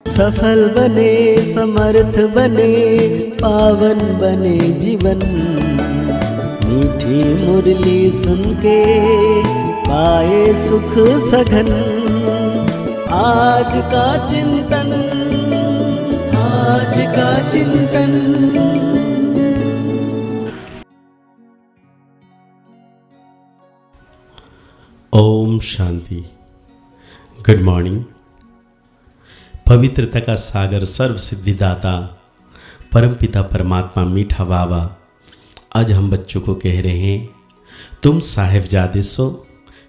सफल बने, समर्थ बने, पावन बने जीवन। मीठी मुरली सुन के पाए सुख सघन। आज का चिंतन, आज का चिंतन। ओम शांति। Good morning. पवित्रता का सागर, सर्व सिद्धिदाता परमपिता परमात्मा मीठा बाबा आज हम बच्चों को कह रहे हैं, तुम साहिबजादे सो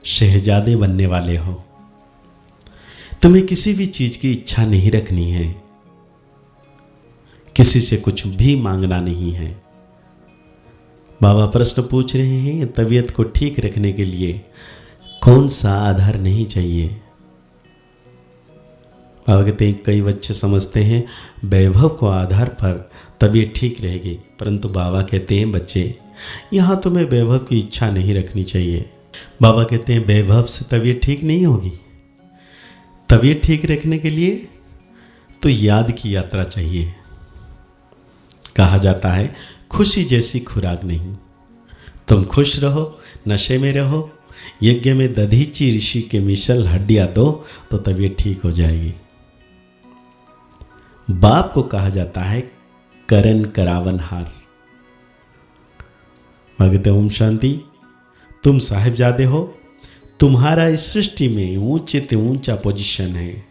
शहजादे बनने वाले हो। तुम्हें किसी भी चीज की इच्छा नहीं रखनी है, किसी से कुछ भी मांगना नहीं है। बाबा प्रश्न पूछ रहे हैं, तबीयत को ठीक रखने के लिए कौन सा आधार नहीं चाहिए। बाबा कहते हैं, कई बच्चे समझते हैं वैभव को आधार पर तबीयत ठीक रहेगी, परंतु बाबा कहते हैं बच्चे यहाँ तुम्हें वैभव की इच्छा नहीं रखनी चाहिए। बाबा कहते हैं वैभव से तबीयत ठीक नहीं होगी। तबीयत ठीक रखने के लिए तो याद की यात्रा चाहिए। कहा जाता है खुशी जैसी खुराक नहीं। तुम खुश रहो, नशे में रहो, यज्ञ में दधीची ऋषि के मिसल हड्डियां दो तो तबीयत ठीक हो जाएगी। बाप को कहा जाता है करण करावनहार। भगते ओम शांति। तुम साहिबजादे हो, तुम्हारा इस सृष्टि में ऊंचे से ऊंचा पोजीशन है।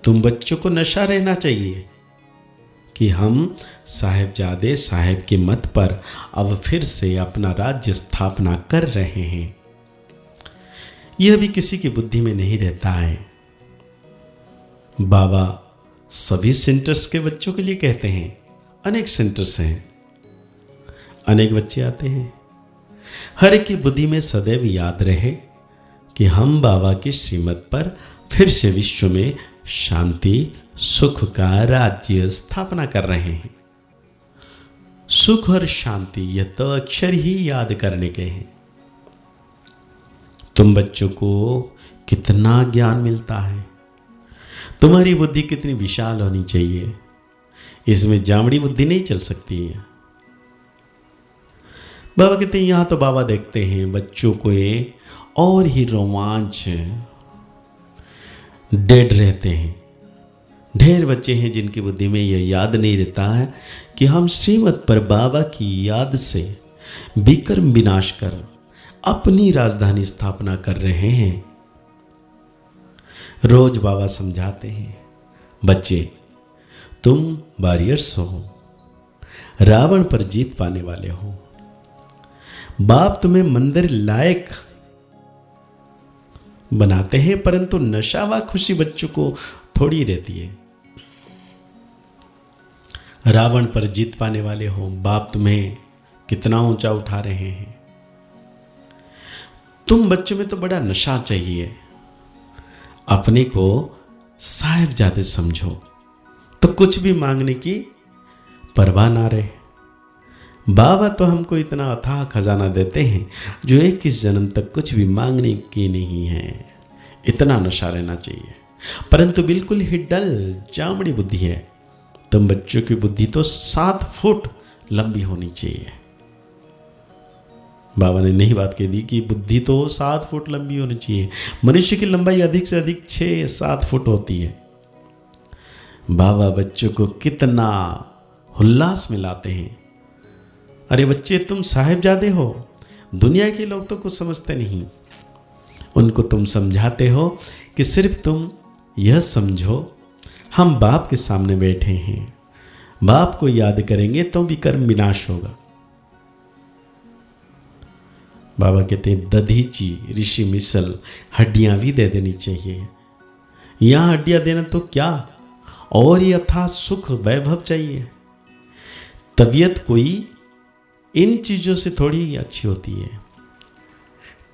तुम बच्चों को नशा रहना चाहिए कि हम साहिबजादे साहिब के मत पर अब फिर से अपना राज्य स्थापना कर रहे हैं। यह भी किसी की बुद्धि में नहीं रहता है। बाबा सभी सेंटर्स के बच्चों के लिए कहते हैं, अनेक सेंटर्स हैं, अनेक बच्चे आते हैं। हर एक की बुद्धि में सदैव याद रहे कि हम बाबा की श्रीमत पर फिर से विश्व में शांति सुख का राज्य स्थापना कर रहे हैं। सुख और शांति यह तो अक्षर ही याद करने के हैं। तुम बच्चों को कितना ज्ञान मिलता है। तुम्हारी बुद्धि कितनी विशाल होनी चाहिए। इसमें जामड़ी बुद्धि नहीं चल सकती है। बाबा कहते हैं यहां तो बाबा देखते हैं बच्चों को ये और ही रोमांच डेड रहते हैं। ढेर बच्चे हैं जिनकी बुद्धि में यह याद नहीं रहता है कि हम श्रीमत पर बाबा की याद से विक्रम विनाश कर अपनी राजधानी स्थापना कर रहे हैं। रोज बाबा समझाते हैं, बच्चे तुम वॉरियर्स हो, रावण पर जीत पाने वाले हो। बाप तुम्हें मंदिर लायक बनाते हैं, परंतु नशा व खुशी बच्चों को थोड़ी रहती है। रावण पर जीत पाने वाले हो। बाप तुम्हें कितना ऊंचा उठा रहे हैं। तुम बच्चों में तो बड़ा नशा चाहिए। अपने को साहिबजादे समझो तो कुछ भी मांगने की परवाह ना रहे। बाबा तो हमको इतना अथाह खजाना देते हैं जो 21 जन्म तक कुछ भी मांगने की नहीं है। इतना नशा रहना चाहिए, परंतु बिल्कुल ही डल चामड़ी बुद्धि है। तुम बच्चों की बुद्धि तो 7 फुट लंबी होनी चाहिए। बाबा ने नई बात कह दी कि बुद्धि तो 7 फुट लंबी होनी चाहिए। मनुष्य की लंबाई अधिक से अधिक 6-7 फुट होती है। बाबा बच्चों को कितना उल्लास में लाते हैं। अरे बच्चे तुम साहिबजादे हो। दुनिया के लोग तो कुछ समझते नहीं। उनको तुम समझाते हो कि सिर्फ तुम यह समझो हम बाप के सामने बैठे हैं, बाप को याद करेंगे तो विक्रम विनाश होगा। बाबा कहते हैं दधीची ऋषि मिसल हड्डियां भी दे देनी चाहिए। यहां हड्डियां देना तो क्या, और ये अथाह सुख वैभव चाहिए। तबीयत कोई इन चीजों से थोड़ी अच्छी होती है।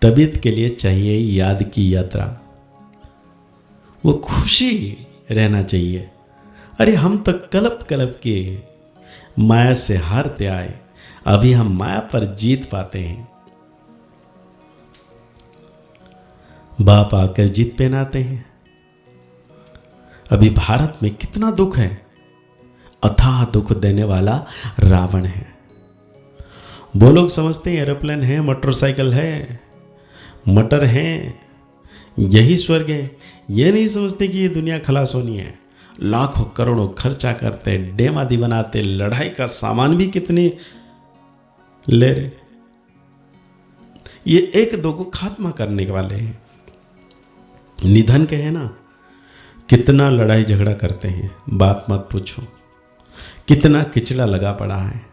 तबीयत के लिए चाहिए याद की यात्रा। वो खुशी रहना चाहिए। अरे हम तो कलप कलप के माया से हारते आए, अभी हम माया पर जीत पाते हैं। बाप आकर जीत पहनाते हैं। अभी भारत में कितना दुख है, अथाह दुख देने वाला रावण है। वो लोग समझते हैं एरोप्लेन है, मोटरसाइकिल है, मटर है, यही स्वर्ग है। ये नहीं समझते कि ये दुनिया खलास होनी है। लाखों करोड़ों खर्चा करते, डैम आदि बनाते, लड़ाई का सामान भी कितने ले रहे। ये एक दो को खात्मा करने वाले हैं। निधन के है ना, कितना लड़ाई झगड़ा करते हैं, बात मत पूछो। कितना किचड़ा लगा पड़ा है।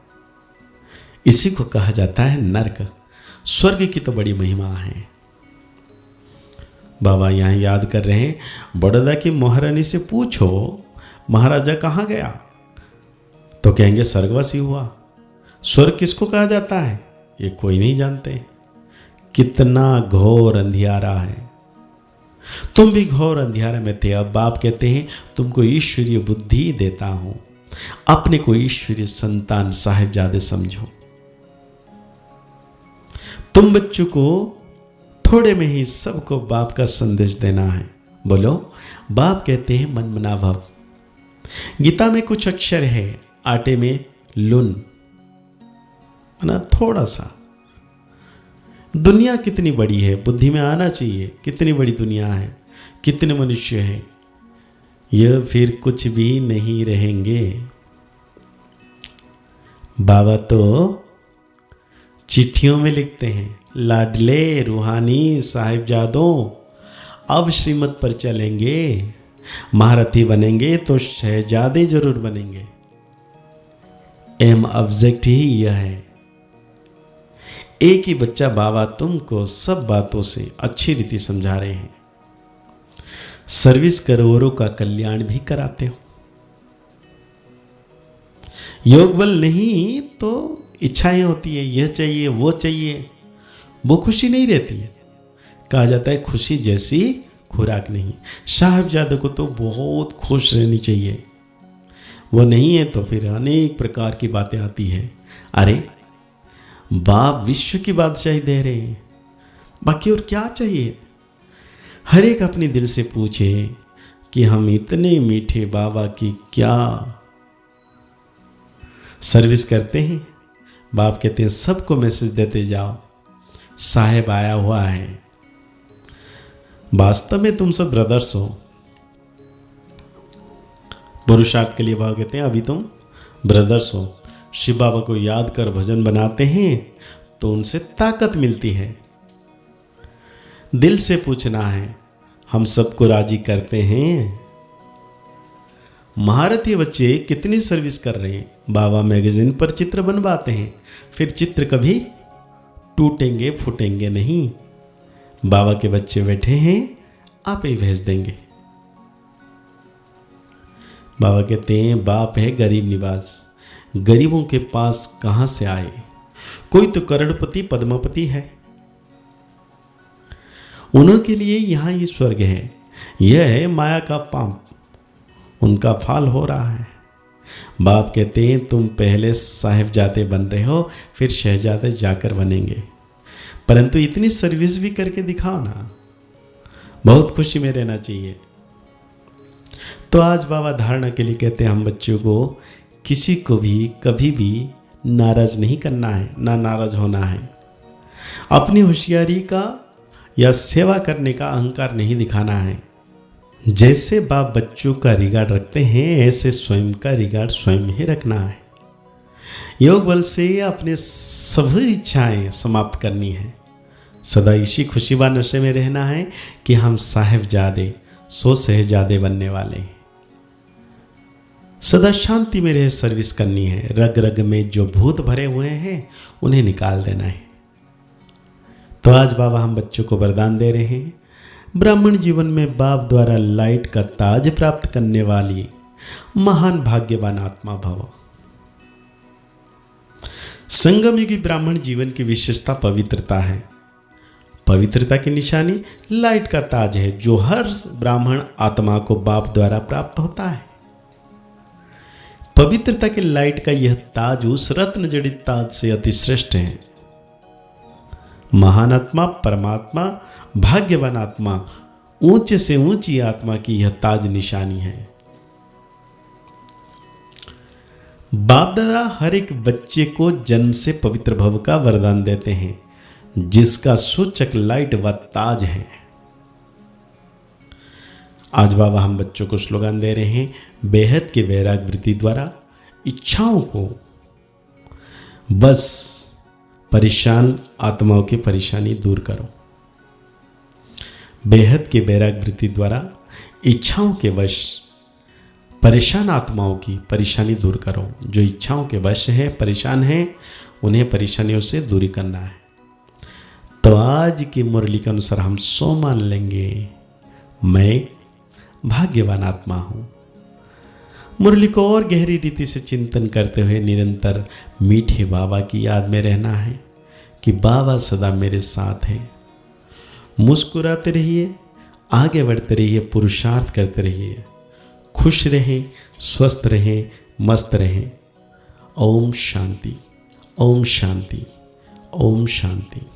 इसी को कहा जाता है नर्क। स्वर्ग की तो बड़ी महिमा है। बाबा यहाँ याद कर रहे हैं, बड़ौदा की महारानी से पूछो महाराजा कहाँ गया, तो कहेंगे स्वर्गवासी हुआ। स्वर्ग किसको कहा जाता है ये कोई नहीं जानते। कितना घोर अंधियारा है। तुम भी घोर अंधियारे में थे। अब बाप कहते हैं तुमको ईश्वरीय बुद्धि देता हूं, अपने को ईश्वरीय संतान साहिबजादे समझो। तुम बच्चों को थोड़े में ही सबको बाप का संदेश देना है। बोलो, बाप कहते हैं मन मना भव। गीता में कुछ अक्षर है, आटे में लून ना, थोड़ा सा। दुनिया कितनी बड़ी है, बुद्धि में आना चाहिए। कितनी बड़ी दुनिया है, कितने मनुष्य हैं। यह फिर कुछ भी नहीं रहेंगे। बाबा तो चिट्ठियों में लिखते हैं, लाडले रूहानी साहिबजादों अब श्रीमत पर चलेंगे, महारथी बनेंगे तो शहजादे जरूर बनेंगे। एम ऑब्जेक्ट ही यह है। एक ही बच्चा बाबा तुमको सब बातों से अच्छी रीति समझा रहे हैं। सर्विस करोड़ों का कल्याण भी कराते हो। योग बल नहीं तो इच्छाएं होती है, यह चाहिए वो चाहिए, वो खुशी नहीं रहती है। कहा जाता है खुशी जैसी खुराक नहीं। साहिबजादे को तो बहुत खुश रहनी चाहिए। वो नहीं है तो फिर अनेक प्रकार की बातें आती है। अरे बाप विश्व की बादशाही दे रहे हैं, बाकी और क्या चाहिए। हर एक अपने दिल से पूछे कि हम इतने मीठे बाबा की क्या सर्विस करते हैं। बाप कहते हैं सबको मैसेज देते जाओ, साहेब आया हुआ है। वास्तव में तुम सब ब्रदर्स हो। पुरुषार्थ के लिए बाबा कहते हैं अभी तुम ब्रदर्स हो। शिव बाबा को याद कर भजन बनाते हैं तो उनसे ताकत मिलती है। दिल से पूछना है, हम सबको राजी करते हैं। महारथी बच्चे कितनी सर्विस कर रहे हैं। बाबा मैगजीन पर चित्र बनवाते हैं, फिर चित्र कभी टूटेंगे फूटेंगे नहीं। बाबा के बच्चे बैठे हैं, आप ही भेज देंगे। बाबा कहते हैं बाप है गरीब निवास, गरीबों के पास कहां से आए। कोई तो करोड़पति पद्मापति है, उनके लिए यहां ये स्वर्ग है। यह है माया का पाप, उनका फल हो रहा है। बाप कहते हैं तुम पहले साहिबजादे बन रहे हो, फिर शहजादे जाकर बनेंगे। परंतु इतनी सर्विस भी करके दिखाओ ना, बहुत खुशी में रहना चाहिए। तो आज बाबा धारणा के लिए कहते हैं हम बच्चों को किसी को भी कभी भी नाराज नहीं करना है, ना नाराज होना है। अपनी होशियारी का या सेवा करने का अहंकार नहीं दिखाना है। जैसे बाप बच्चों का रिगार्ड रखते हैं, ऐसे स्वयं का रिगार्ड स्वयं ही रखना है। योग बल से अपने सभी इच्छाएं समाप्त करनी है। सदा इसी खुशी व नशे में रहना है कि हम साहिबजादे सो शहजादे बनने वाले हैं। सदा शांति में रह सर्विस करनी है। रग रग में जो भूत भरे हुए हैं उन्हें निकाल देना है। तो आज बाबा हम बच्चों को वरदान दे रहे हैं, ब्राह्मण जीवन में बाप द्वारा लाइट का ताज प्राप्त करने वाली महान भाग्यवान आत्मा भव। संगम युगी ब्राह्मण जीवन की विशेषता पवित्रता है। पवित्रता की निशानी लाइट का ताज है, जो हर ब्राह्मण आत्मा को बाप द्वारा प्राप्त होता है। पवित्रता के लाइट का यह ताज उस रत्न जड़ित ताज से अति श्रेष्ठ है। महान आत्मा, परमात्मा, भाग्यवान आत्मा ऊंचे से ऊंची आत्मा की यह ताज निशानी है। बाप दादा हर एक बच्चे को जन्म से पवित्र भव का वरदान देते हैं, जिसका सूचक लाइट व ताज है। आज बाबा हम बच्चों को स्लोगन दे रहे हैं, बेहद के वैराग वृत्ति द्वारा इच्छाओं को बस परेशान आत्माओं की परेशानी दूर करो। बेहद के वैराग वृत्ति द्वारा इच्छाओं के वश परेशान आत्माओं की परेशानी दूर करो। जो इच्छाओं के वश है, परेशान है, उन्हें परेशानियों से दूरी करना है। तो आज की मुरली के अनुसार हम सो मान लेंगे, मैं भाग्यवान आत्मा हूं। मुरली को और गहरी रीति से चिंतन करते हुए निरंतर मीठे बाबा की याद में रहना है कि बाबा सदा मेरे साथ हैं। मुस्कुराते रहिए, आगे बढ़ते रहिए, पुरुषार्थ करते रहिए, खुश रहें, स्वस्थ रहें, मस्त रहें। ओम शांति, ओम शांति, ओम शांति।